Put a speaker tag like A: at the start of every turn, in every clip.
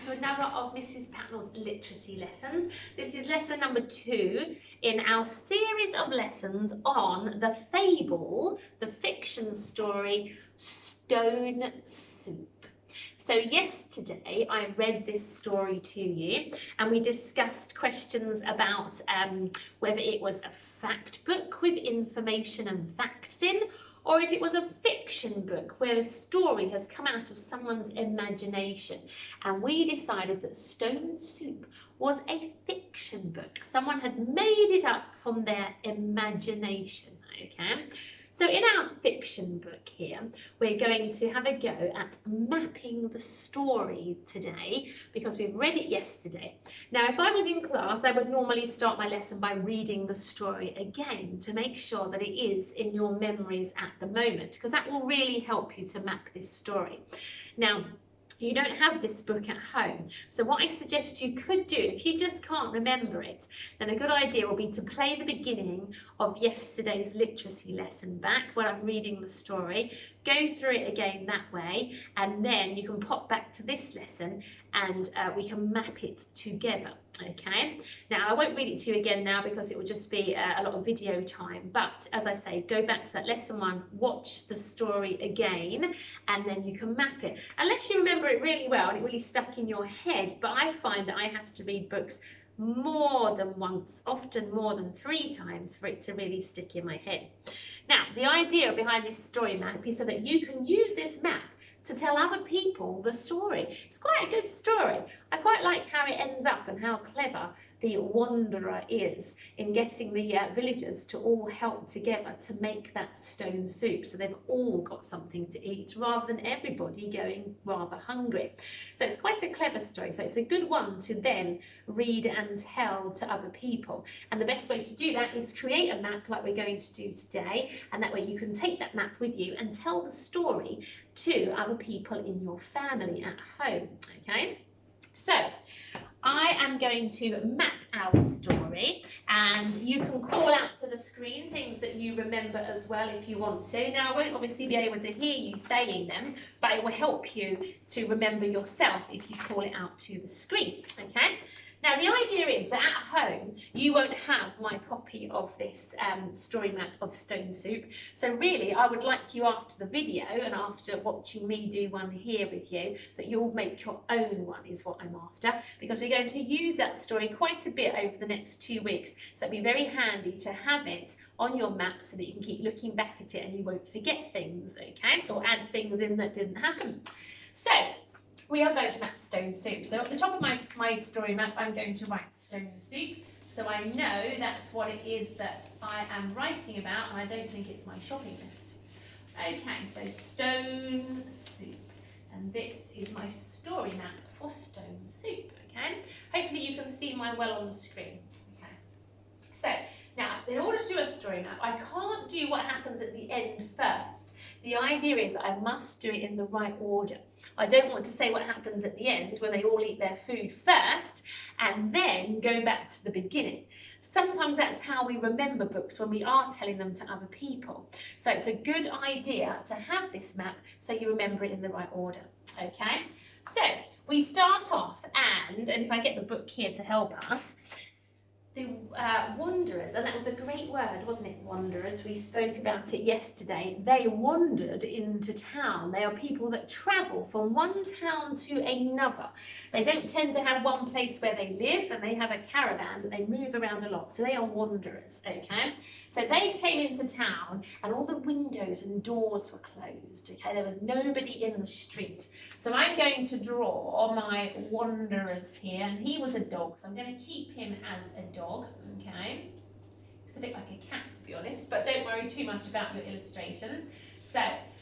A: to another of Mrs. Patnell's literacy lessons. This is lesson number 2 in our series of lessons on the fable, the fiction story, Stone Soup. So yesterday I read this story to you and we discussed questions about whether it was a fact book with information and facts in, or if it was a fiction book where a story has come out of someone's imagination. And we decided that Stone Soup was a fiction book. Someone had made it up from their imagination, okay? So in our fiction book here, we're going to have a go at mapping the story today because we've read it yesterday. Now, if I was in class, I would normally start my lesson by reading the story again to make sure that it is in your memories at the moment, because that will really help you to map this story. Now, you don't have this book at home, so what I suggest you could do, if you just can't remember it, then a good idea will be to play the beginning of yesterday's literacy lesson back when I'm reading the story, go through it again that way, and then you can pop back to this lesson and we can map it together, okay? Now, I won't read it to you again now because it will just be a lot of video time, but as I say, go back to that lesson 1, watch the story again, and then you can map it. Unless you remember it really well and it really stuck in your head, but I find that I have to read books more than once, often more than 3 times for it to really stick in my head. Now, the idea behind this story map is so that you can use this map to tell other people the story. It's quite a good story. I quite like how it ends up and how clever the wanderer is in getting the villagers to all help together to make that stone soup, so they've all got something to eat rather than everybody going rather hungry. So it's quite a clever story, so it's a good one to then read and tell to other people. And the best way to do that is create a map like we're going to do today, and that way you can take that map with you and tell the story to other people in your family at home, okay? So I am going to map our story, and you can call out to the screen things that you remember as well if you want to. Now, I won't obviously be able to hear you saying them, but it will help you to remember yourself if you call it out to the screen, okay? Now, the idea is that at home, you won't have my copy of this story map of Stone Soup. So really, I would like you after the video and after watching me do one here with you, that you'll make your own one is what I'm after, because we're going to use that story quite a bit over the next 2 weeks. So it'd be very handy to have it on your map so that you can keep looking back at it and you won't forget things, okay? Or add things in that didn't happen. So, we are going to map Stone Soup. So at the top of my story map, I'm going to write Stone Soup. So I know that's what it is that I am writing about, and I don't think it's my shopping list. Okay, so Stone Soup. And this is my story map for Stone Soup, okay? Hopefully you can see mine well on the screen. Okay. So, now, in order to do a story map, I can't do what happens at the end first. The idea is that I must do it in the right order. I don't want to say what happens at the end when they all eat their food first and then go back to the beginning. Sometimes that's how we remember books when we are telling them to other people. So it's a good idea to have this map so you remember it in the right order, okay? So we start off and if I get the book here to help us, the wanderers, and that was a great word, wasn't it, wanderers? We spoke about it yesterday. They wandered into town. They are people that travel from one town to another. They don't tend to have one place where they live, and they have a caravan, but they move around a lot. So they are wanderers, okay? So they came into town, and all the windows and doors were closed, okay? There was nobody in the street. So I'm going to draw my wanderers here, and he was a dog, so I'm going to keep him as a dog, okay? It's a bit like a cat, to be honest, but don't worry too much about your illustrations. So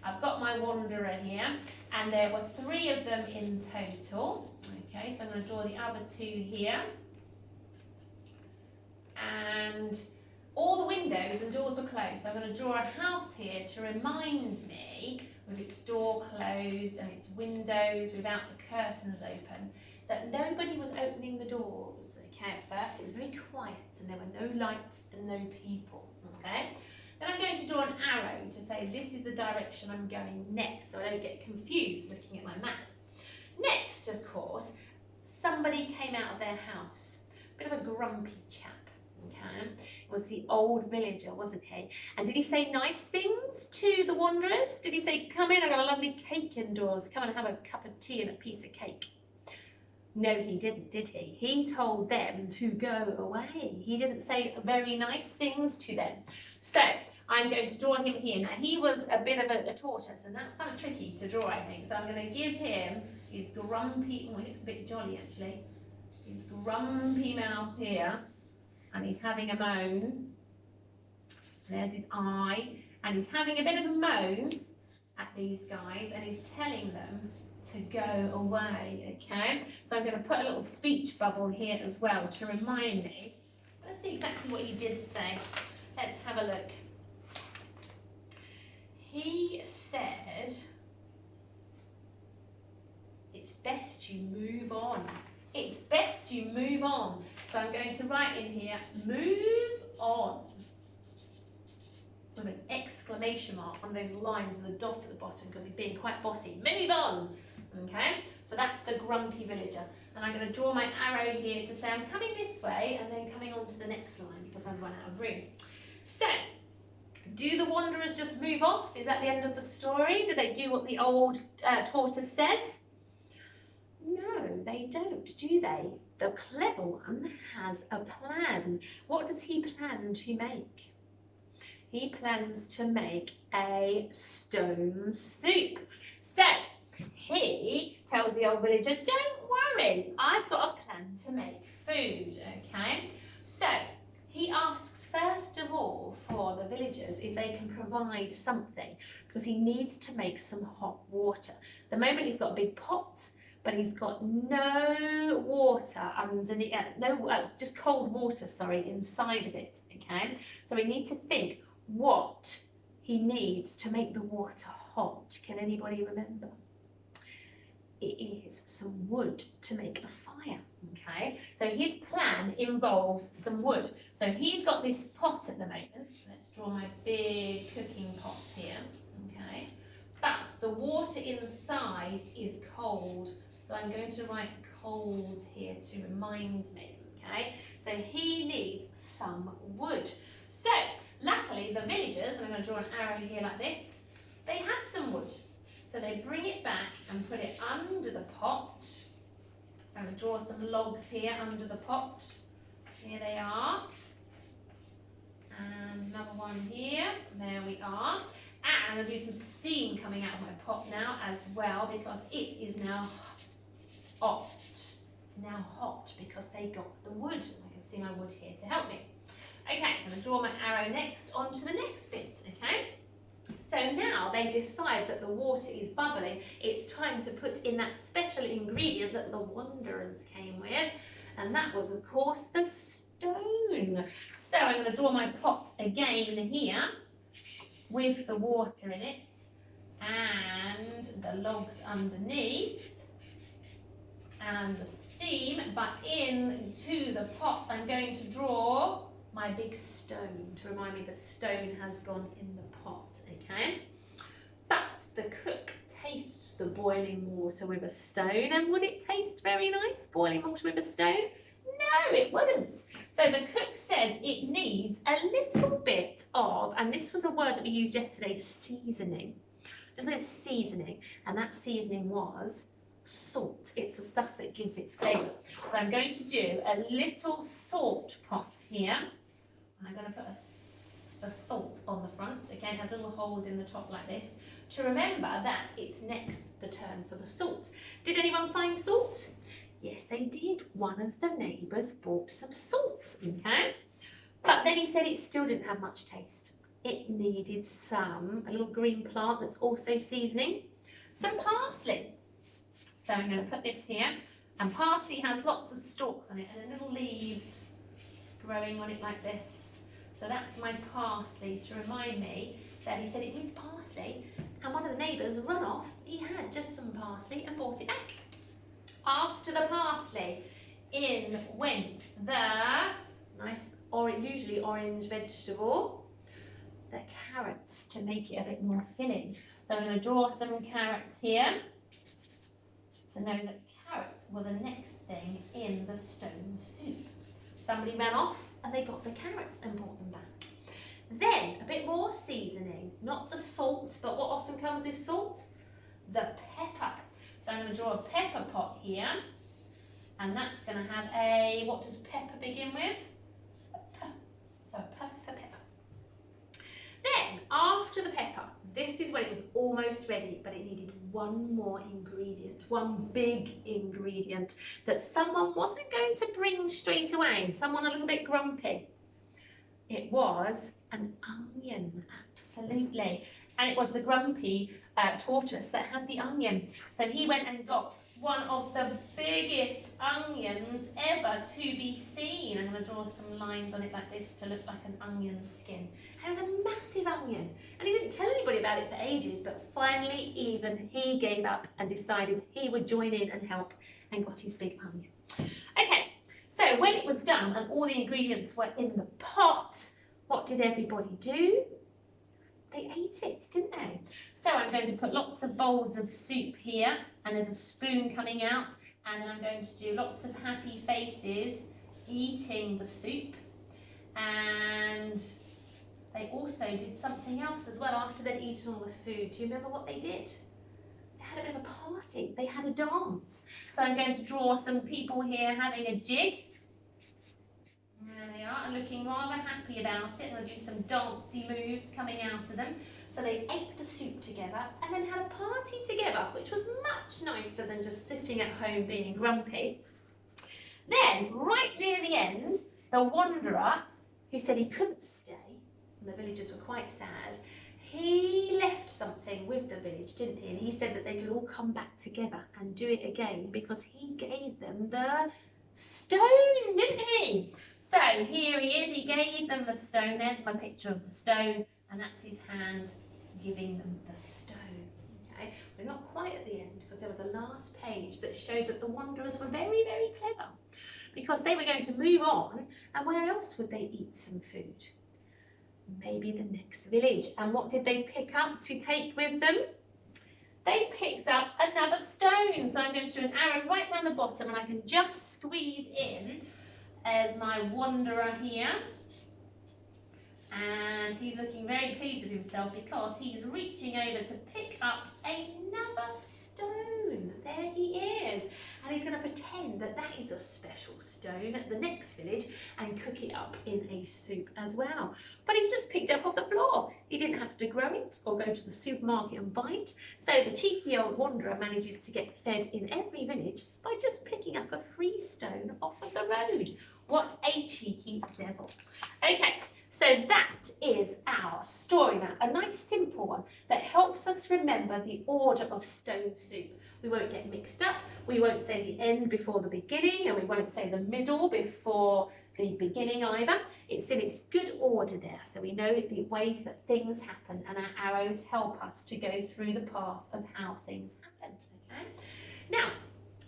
A: I've got my wanderer here, and there were 3 of them in total, okay? So I'm going to draw the other 2 here, and all the windows and doors were closed. So I'm going to draw a house here to remind me, with its door closed and its windows without the curtains open, that nobody was opening the doors, okay? At first it was very quiet and there were no lights and no people, okay? Then I'm going to draw an arrow to say this is the direction I'm going next, so I don't get confused looking at my map. Next, of course, somebody came out of their house. Bit of a grumpy chap. Okay, it was the old villager, wasn't he? And did he say nice things to the wanderers? Did he say, come in, I got a lovely cake indoors, come and have a cup of tea and a piece of cake? No, he didn't, did he? He told them to go away. He didn't say very nice things to them. So I'm going to draw him here. Now, he was a bit of a tortoise, and that's kind of tricky to draw, I think. So I'm going to give him his grumpy, oh, he looks a bit jolly, actually. His grumpy mouth here, and he's having a moan. There's his eye, and he's having a bit of a moan at these guys, and he's telling them to go away, okay? So I'm going to put a little speech bubble here as well to remind me. Let's see exactly what he did say. Let's have a look. He said, it's best you move on. It's best you move on. So I'm going to write in here, move on, with an exclamation mark, one of those lines with a dot at the bottom because he's being quite bossy. Move on. Okay, so that's the grumpy villager. And I'm going to draw my arrow here to say I'm coming this way and then coming on to the next line because I've run out of room. So, do the wanderers just move off? Is that the end of the story? Do they do what the old tortoise says? No, they don't, do they? The clever one has a plan. What does he plan to make? He plans to make a stone soup. So, he tells the old villager, don't worry, I've got a plan to make food, okay? So, he asks first of all for the villagers if they can provide something because he needs to make some hot water. At the moment he's got a big pot, but he's got no water underneath, just cold water, sorry, inside of it, okay? So we need to think what he needs to make the water hot. Can anybody remember? It is some wood to make a fire, okay? So his plan involves some wood. So he's got this pot at the moment. So let's draw my big cooking pot here, okay? But the water inside is cold. So I'm going to write cold here to remind me, okay? So he needs some wood. So luckily the villagers, and I'm going to draw an arrow here like this, they have some wood. So they bring it back and put it under the pot. So I'm going to draw some logs here under the pot. Here they are. And another one here. There we are. And I'm going to do some steam coming out of my pot now as well because it is now hot. It's now hot because they got the wood. I can see my wood here to help me. Okay, I'm going to draw my arrow next onto the next bit, okay? So now they decide that the water is bubbling. It's time to put in that special ingredient that the wanderers came with. And that was, of course, the stone. So I'm going to draw my pot again here with the water in it and the logs underneath and the steam. But into the pot I'm going to draw my big stone to remind me the stone has gone in the pot, okay? But the cook tastes the boiling water with a stone, and would it taste very nice, boiling water with a stone? No, it wouldn't. So the cook says it needs a little bit of, and this was a word that we used yesterday, seasoning. A little bit of seasoning, and that seasoning was salt. It's the stuff that gives it flavour. So I'm going to do a little salt pot here. I'm going to put a salt on the front. Again, it has little holes in the top like this to remember that it's next the turn for the salt. Did anyone find salt? Yes, they did. One of the neighbours bought some salt, okay? But then he said it still didn't have much taste. It needed a little green plant that's also seasoning, some parsley. So I'm going to put this here, and parsley has lots of stalks on it and little leaves growing on it like this. So that's my parsley to remind me that he said it needs parsley, and one of the neighbours run off, he had just some parsley and brought it back. After the parsley, in went the nice, usually orange vegetable, the carrots to make it a bit more filling. So I'm going to draw some carrots here to know that carrots were the next thing in the stone soup. Somebody ran off and they got the carrots and brought them back. Then a bit more seasoning, not the salt, but what often comes with salt? The pepper. So I'm going to draw a pepper pot here, and that's going to have a, what does pepper begin with? A P. So a P for pepper. Then, after the pepper, this is when it was almost ready, but it needed one more ingredient, one big ingredient that someone wasn't going to bring straight away, someone a little bit grumpy. It was an onion, absolutely. And it was the grumpy tortoise that had the onion. So he went and got one of the biggest onions ever to be seen. I'm going to draw some lines on it like this to look like an onion skin. And it was a massive onion. And he didn't tell anybody about it for ages, but finally even he gave up and decided he would join in and help and got his big onion. Okay, so when it was done and all the ingredients were in the pot, what did everybody do? They ate it, didn't they? So I'm going to put lots of bowls of soup here, and there's a spoon coming out, and then I'm going to do lots of happy faces eating the soup. And they also did something else as well after they'd eaten all the food. Do you remember what they did? They had a bit of a party. They had a dance. So I'm going to draw some people here having a jig. There they are, and looking rather happy about it. And I'll do some dancey moves coming out of them. So they ate the soup together and then had a party together, which was much nicer than just sitting at home being grumpy. Then, right near the end, the wanderer, who said he couldn't stay, and the villagers were quite sad, he left something with the village, didn't he? And he said that they could all come back together and do it again because he gave them the stone, didn't he? So here he is, he gave them the stone. There's my picture of the stone, and that's his hands giving them the stone. Okay, we're not quite at the end because there was a last page that showed that the wanderers were very, very clever because they were going to move on, and where else would they eat some food? Maybe the next village. And what did they pick up to take with them? They picked up another stone. So I'm going to do an arrow right down the bottom, and I can just squeeze in as my wanderer here. And he's looking very pleased with himself because he's reaching over to pick up another stone. There he is. And he's going to pretend that that is a special stone at the next village and cook it up in a soup as well. But he's just picked it up off the floor. He didn't have to grow it or go to the supermarket and buy it. So the cheeky old wanderer manages to get fed in every village by just picking up a free stone off of the road. What a cheeky devil. Okay. So that is our story map, a nice simple one that helps us remember the order of stone soup. We won't get mixed up, we won't say the end before the beginning, and we won't say the middle before the beginning either. It's in its good order there, so we know the way that things happen, and our arrows help us to go through the path of how things happened. Okay? Now,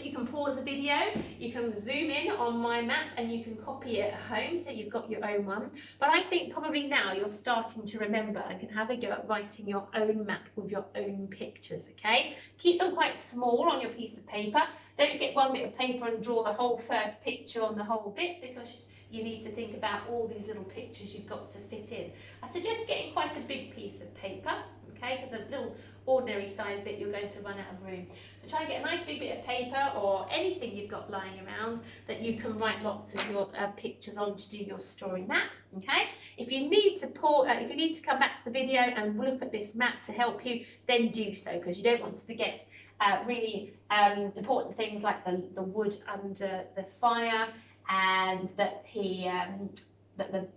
A: you can pause the video, you can zoom in on my map and you can copy it at home so you've got your own one. But I think probably now you're starting to remember and can have a go at writing your own map with your own pictures, okay? Keep them quite small on your piece of paper. Don't get one bit of paper and draw the whole first picture on the whole bit because you need to think about all these little pictures you've got to fit in. I suggest getting quite a big piece of paper, okay, because a little ordinary size bit you're going to run out of room. So try and get a nice big bit of paper or anything you've got lying around that you can write lots of your pictures on to do your story map, okay? If you need to come back to the video and look at this map to help you, then do so because you don't want to forget really important things like the wood under the fire and that the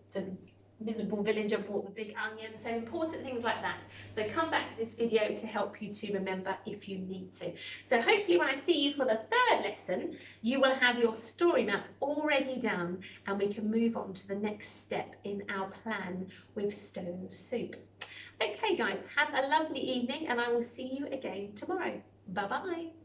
A: miserable villager bought the big onion, so important things like that. So come back to this video to help you to remember if you need to. So hopefully when I see you for the third lesson, you will have your story map already done and we can move on to the next step in our plan with stone soup. Okay guys, have a lovely evening and I will see you again tomorrow. Bye bye.